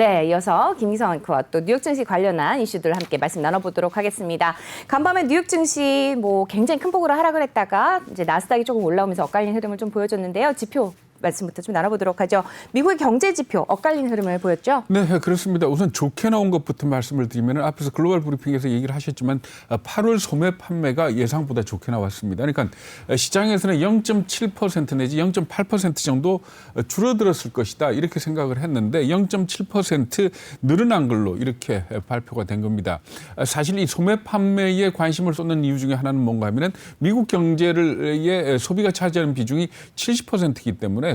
네, 이어서 김기성 앵커와 또 뉴욕 증시 관련한 이슈들 함께 말씀 나눠보도록 하겠습니다. 간밤에 뉴욕 증시 굉장히 큰 폭으로 하락을 했다가 이제 나스닥이 조금 올라오면서 엇갈린 흐름을 좀 보여줬는데요. 지표 말씀부터 좀 나눠보도록 하죠. 미국의 경제 지표 엇갈린 흐름을 보였죠? 네, 그렇습니다. 우선 좋게 나온 것부터 말씀을 드리면 앞에서 글로벌 브리핑에서 얘기를 하셨지만 8월 소매 판매가 예상보다 좋게 나왔습니다. 그러니까 시장에서는 0.7% 내지 0.8% 정도 줄어들었을 것이다 이렇게 생각을 했는데 0.7% 늘어난 걸로 이렇게 발표가 된 겁니다. 사실 이 소매 판매에 관심을 쏟는 이유 중에 하나는 뭔가 하면은 미국 경제의 소비가 차지하는 비중이 70%이기 때문에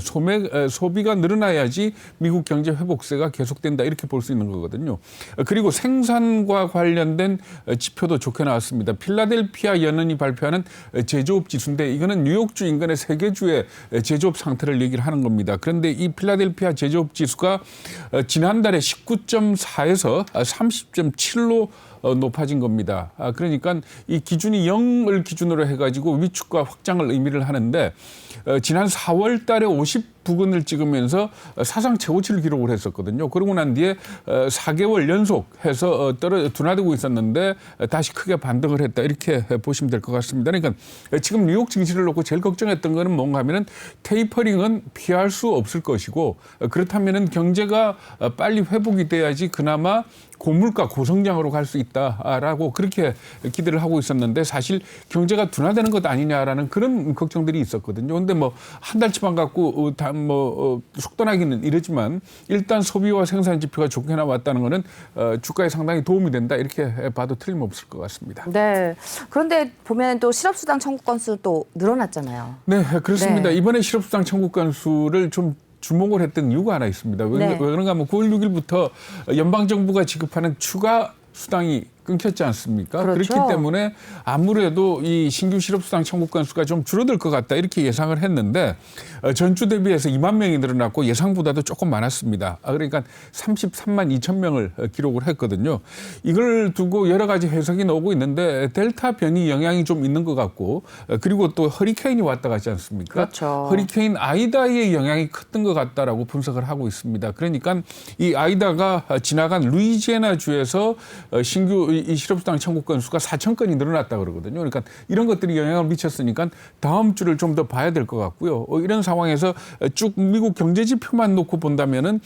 소비가 늘어나야지 미국 경제 회복세가 계속된다 이렇게 볼 수 있는 거거든요. 그리고 생산과 관련된 지표도 좋게 나왔습니다. 필라델피아 연은이 발표하는 제조업 지수인데 이거는 뉴욕주 인근의 세 개 주의 제조업 상태를 얘기를 하는 겁니다. 그런데 이 필라델피아 제조업 지수가 지난달에 19.4에서 30.7로 높아진 겁니다. 그러니까 이 기준이 0을 기준으로 해가지고 위축과 확장을 의미를 하는데 지난 4월 달에 50부근을 찍으면서 사상 최고치를 기록을 했었거든요. 그러고 난 뒤에 4개월 연속해서 둔화되고 있었는데 다시 크게 반등을 했다 이렇게 보시면 될 것 같습니다. 그러니까 지금 뉴욕 증시를 놓고 제일 걱정했던 거는 뭔가 하면은 테이퍼링은 피할 수 없을 것이고 그렇다면은 경제가 빨리 회복이 돼야지 그나마 고물가 고성장으로 갈 수 있다라고 그렇게 기대를 하고 있었는데 사실 경제가 둔화되는 것 아니냐라는 그런 걱정들이 있었거든요. 그런데 한 달치만 갖고 속단하기는 이러지만 일단 소비와 생산 지표가 좋게 나왔다는 거는 주가에 상당히 도움이 된다 이렇게 봐도 틀림없을 것 같습니다. 네. 그런데 보면 또 실업수당 청구 건수 또 늘어났잖아요. 네, 그렇습니다. 네. 이번에 실업수당 청구 건수를 좀 주목을 했던 이유가 하나 있습니다. 왜 그런가 하면 9월 6일부터 연방정부가 지급하는 추가 수당이 끊겼지 않습니까? 그렇죠. 그렇기 때문에 아무래도 이 신규 실업수당 청구 건수가 좀 줄어들 것 같다 이렇게 예상을 했는데 전주 대비해서 2만 명이 늘어났고 예상보다도 조금 많았습니다. 그러니까 33만 2천 명을 기록을 했거든요. 이걸 두고 여러 가지 해석이 나오고 있는데 델타 변이 영향이 좀 있는 것 같고 그리고 또 허리케인이 왔다 갔지 않습니까? 그렇죠. 허리케인 아이다의 영향이 컸던 것 같다라고 분석을 하고 있습니다. 그러니까 이 아이다가 지나간 루이지애나 주에서 신규 이 실업수당 청구 건수가 4천 건이 늘어났다 그러거든요. 그러니까 이런 것들이 영향을 미쳤으니까 다음 주를 좀 더 봐야 될 것 같고요. 이런 상황에서 쭉 미국 경제 지표만 놓고 본다면은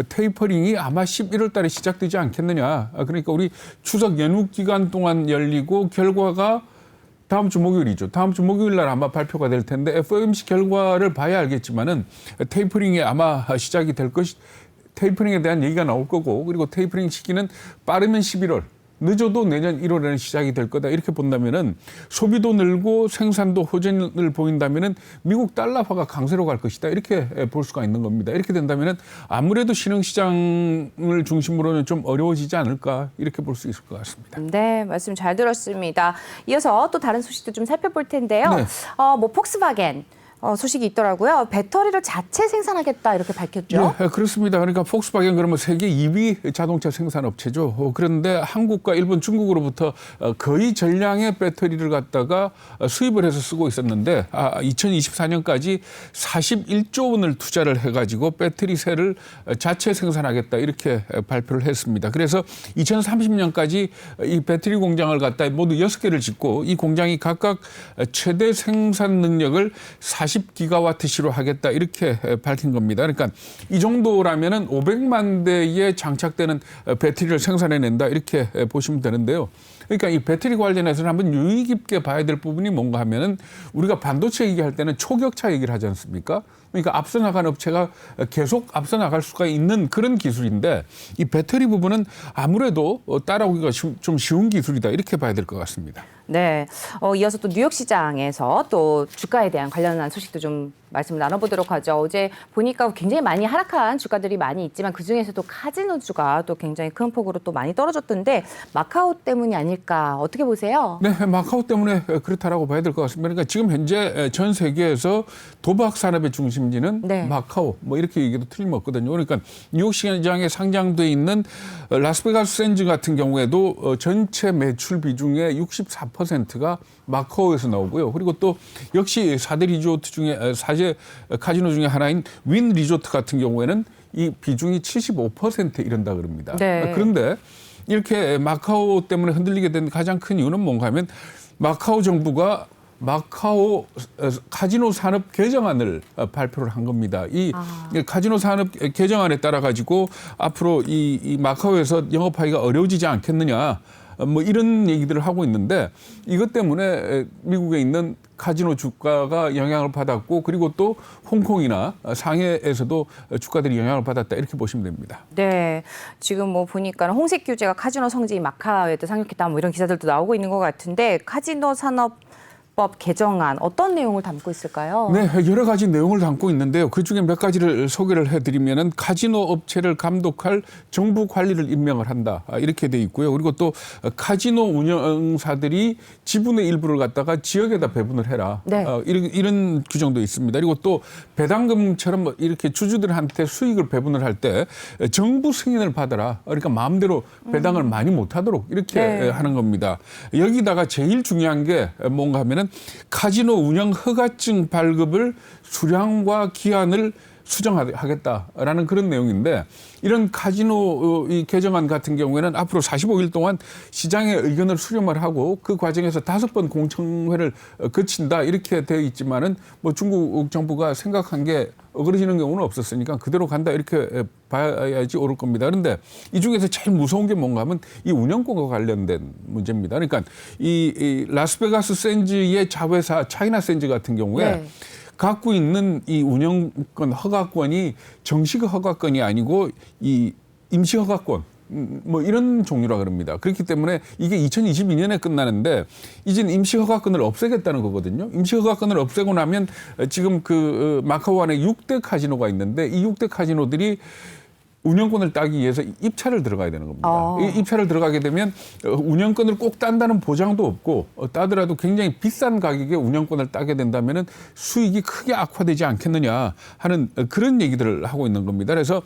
테이퍼링이 아마 11월 달에 시작되지 않겠느냐. 그러니까 우리 추석 연휴 기간 동안 열리고 결과가 다음 주 목요일이죠. 다음 주 목요일 날 아마 발표가 될 텐데 FOMC 결과를 봐야 알겠지만은 테이퍼링이 아마 시작이 될 테이퍼링에 대한 얘기가 나올 거고 그리고 테이퍼링 시기는 빠르면 11월. 늦어도 내년 1월에는 시작이 될 거다. 이렇게 본다면은 소비도 늘고 생산도 호전을 보인다면은 미국 달러화가 강세로 갈 것이다. 이렇게 볼 수가 있는 겁니다. 이렇게 된다면은 아무래도 신흥시장을 중심으로는 좀 어려워지지 않을까 이렇게 볼 수 있을 것 같습니다. 네, 말씀 잘 들었습니다. 이어서 또 다른 소식도 좀 살펴볼 텐데요. 네. 폭스바겐. 소식이 있더라고요. 배터리를 자체 생산하겠다 이렇게 밝혔죠. 네, 그렇습니다. 그러니까 폭스바겐 그러면 세계 2위 자동차 생산 업체죠. 그런데 한국과 일본, 중국으로부터 거의 전량의 배터리를 갖다가 수입을 해서 쓰고 있었는데 2024년까지 41조 원을 투자를 해가지고 배터리셀을 자체 생산하겠다 이렇게 발표를 했습니다. 그래서 2030년까지 이 배터리 공장을 갖다 모두 6개를 짓고 이 공장이 각각 최대 생산 능력을 40기가와트시로 하겠다 이렇게 밝힌 겁니다. 그러니까 이 정도라면은 500만 대에 장착되는 배터리를 생산해낸다 이렇게 보시면 되는데요. 그러니까 이 배터리 관련해서는 한번 유의 깊게 봐야 될 부분이 뭔가 하면은 우리가 반도체 얘기할 때는 초격차 얘기를 하지 않습니까? 그러니까 앞서 나간 업체가 계속 앞서 나갈 수가 있는 그런 기술인데 이 배터리 부분은 아무래도 따라오기가 좀 쉬운 기술이다 이렇게 봐야 될 것 같습니다. 네, 이어서 또 뉴욕 시장에서 또 주가에 대한 관련한 소식도 좀 말씀을 나눠보도록 하죠. 어제 보니까 굉장히 많이 하락한 주가들이 많이 있지만 그중에서도 카지노주가 또 굉장히 큰 폭으로 또 많이 떨어졌던데 마카오 때문이 아닐까 어떻게 보세요? 네, 마카오 때문에 그렇다라고 봐야 될 것 같습니다. 그러니까 지금 현재 전 세계에서 도박 산업의 중심지는 마카오 이렇게 얘기도 틀림없거든요. 그러니까 뉴욕 시장에 상장돼 있는 라스베가스 샌즈 같은 경우에도 전체 매출 비중의 64%가 마카오에서 나오고요. 그리고 또 역시 4대 리조트 중에 4대 카지노 중에 하나인 윈 리조트 같은 경우에는 이 비중이 75% 이른다 그럽니다. 네. 그런데 이렇게 마카오 때문에 흔들리게 된 가장 큰 이유는 뭔가 하면 마카오 정부가 마카오 카지노 산업 개정안을 발표를 한 겁니다. 이 카지노 산업 개정안에 따라 가지고 앞으로 이 마카오에서 영업하기가 어려워지지 않겠느냐. 뭐 이런 얘기들을 하고 있는데 이것 때문에 미국에 있는 카지노 주가가 영향을 받았고 그리고 또 홍콩이나 상해에서도 주가들이 영향을 받았다 이렇게 보시면 됩니다. 네, 지금 뭐 보니까 홍색 규제가 카지노 성지인 마카오에도 상륙했다 뭐 이런 기사들도 나오고 있는 것 같은데 카지노 산업법 개정안 어떤 내용을 담고 있을까요? 네, 여러 가지 내용을 담고 있는데요. 그중에 몇 가지를 소개를 해드리면은 카지노 업체를 감독할 정부 관리를 임명을 한다 이렇게 돼 있고요. 그리고 또 카지노 운영사들이 지분의 일부를 갖다가 지역에다 배분을 해라. 네. 이런 규정도 있습니다. 그리고 또 배당금처럼 이렇게 주주들한테 수익을 배분을 할 때 정부 승인을 받아라. 그러니까 마음대로 배당을 많이 못하도록 이렇게 네. 하는 겁니다. 여기다가 제일 중요한 게 뭔가 하면은 카지노 운영 허가증 발급을 수량과 기한을 수정하겠다라는 그런 내용인데 이런 카지노 이 개정안 같은 경우에는 앞으로 45일 동안 시장의 의견을 수렴을 하고 그 과정에서 5번 공청회를 거친다 이렇게 되어 있지만은 뭐 중국 정부가 생각한 게 어그러지는 경우는 없었으니까 그대로 간다 이렇게 봐야지 옳을 겁니다. 그런데 이 중에서 제일 무서운 게 뭔가 하면 이 운영권과 관련된 문제입니다. 그러니까 이 라스베가스 샌즈의 자회사 차이나 샌즈 같은 경우에 네. 갖고 있는 이 운영권 허가권이 정식 허가권이 아니고 이 임시 허가권 뭐 이런 종류라 그럽니다. 그렇기 때문에 이게 2022년에 끝나는데 이젠 임시 허가권을 없애겠다는 거거든요. 임시 허가권을 없애고 나면 지금 그 마카오 안에 6대 카지노가 있는데 이 6대 카지노들이 운영권을 따기 위해서 입찰을 들어가야 되는 겁니다. 이 입찰을 들어가게 되면 운영권을 꼭 딴다는 보장도 없고 따더라도 굉장히 비싼 가격에 운영권을 따게 된다면 수익이 크게 악화되지 않겠느냐 하는 그런 얘기들을 하고 있는 겁니다. 그래서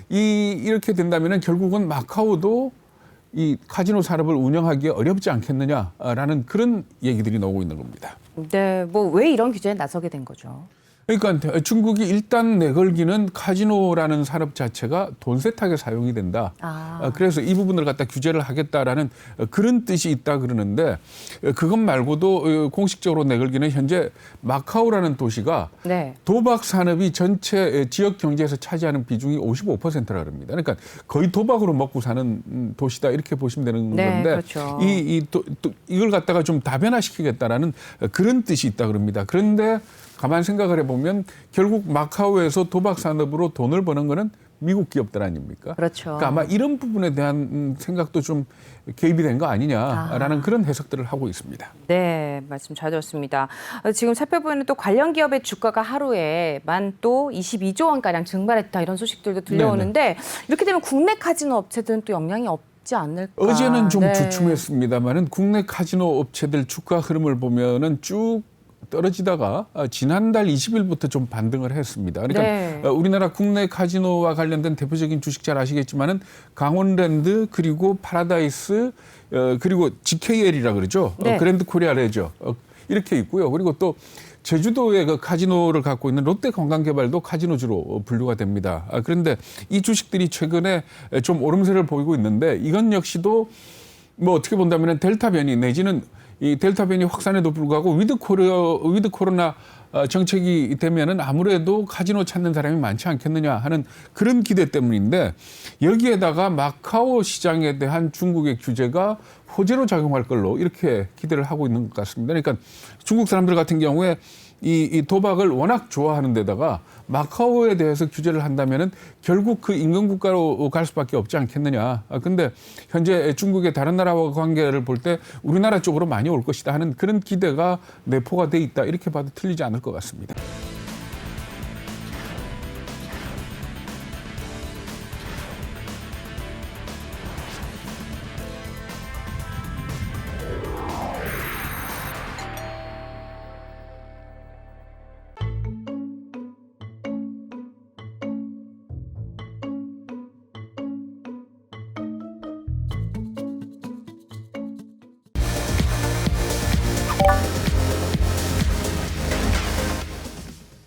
이렇게 된다면 결국은 마카오도 이 카지노 산업을 운영하기에 어렵지 않겠느냐라는 그런 얘기들이 나오고 있는 겁니다. 네, 뭐 왜 이런 규제에 나서게 된 거죠? 그러니까 중국이 일단 내걸기는 카지노라는 산업 자체가 돈 세탁에 사용이 된다. 그래서 이 부분을 갖다 규제를 하겠다라는 그런 뜻이 있다 그러는데 그것 말고도 공식적으로 내걸기는 현재 마카오라는 도시가 네. 도박 산업이 전체 지역 경제에서 차지하는 비중이 55%라 그럽니다. 그러니까 거의 도박으로 먹고 사는 도시다 이렇게 보시면 되는 네, 건데 그렇죠. 이걸 갖다가 좀 다변화시키겠다라는 그런 뜻이 있다 그럽니다. 그런데 가만 생각을 해보면 결국 마카오에서 도박 산업으로 돈을 버는 거는 미국 기업들 아닙니까? 그렇죠. 그러니까 아마 이런 부분에 대한 생각도 좀 개입이 된 거 아니냐라는 그런 해석들을 하고 있습니다. 네, 말씀 잘 들었습니다. 지금 살펴보면 또 관련 기업의 주가가 하루에만 또 22조 원가량 증발했다 이런 소식들도 들려오는데 이렇게 되면 국내 카지노 업체들은 또 영향이 없지 않을까. 어제는 좀 네. 주춤했습니다만은 국내 카지노 업체들 주가 흐름을 보면은 쭉 떨어지다가 지난달 20일부터 좀 반등을 했습니다. 그러니까 네. 우리나라 국내 카지노와 관련된 대표적인 주식 잘 아시겠지만은 강원랜드 그리고 파라다이스 그리고 GKL이라 그러죠. 네. 그랜드 코리아 레저 이렇게 있고요. 그리고 또 제주도의 그 카지노를 갖고 있는 롯데관광개발도 카지노주로 분류가 됩니다. 그런데 이 주식들이 최근에 좀 오름세를 보이고 있는데 이건 역시도 뭐 어떻게 본다면 델타 변이 내지는 이 델타 변이 확산에도 불구하고 위드 코로나 정책이 되면은 아무래도 카지노 찾는 사람이 많지 않겠느냐 하는 그런 기대 때문인데 여기에다가 마카오 시장에 대한 중국의 규제가 호재로 작용할 걸로 이렇게 기대를 하고 있는 것 같습니다. 그러니까 중국 사람들 같은 경우에 이 도박을 워낙 좋아하는 데다가 마카오에 대해서 규제를 한다면은 결국 그 인근 국가로 갈 수밖에 없지 않겠느냐. 근데 현재 중국의 다른 나라와 관계를 볼 때 우리나라 쪽으로 많이 올 것이다 하는 그런 기대가 내포가 돼 있다. 이렇게 봐도 틀리지 않을 것 같습니다.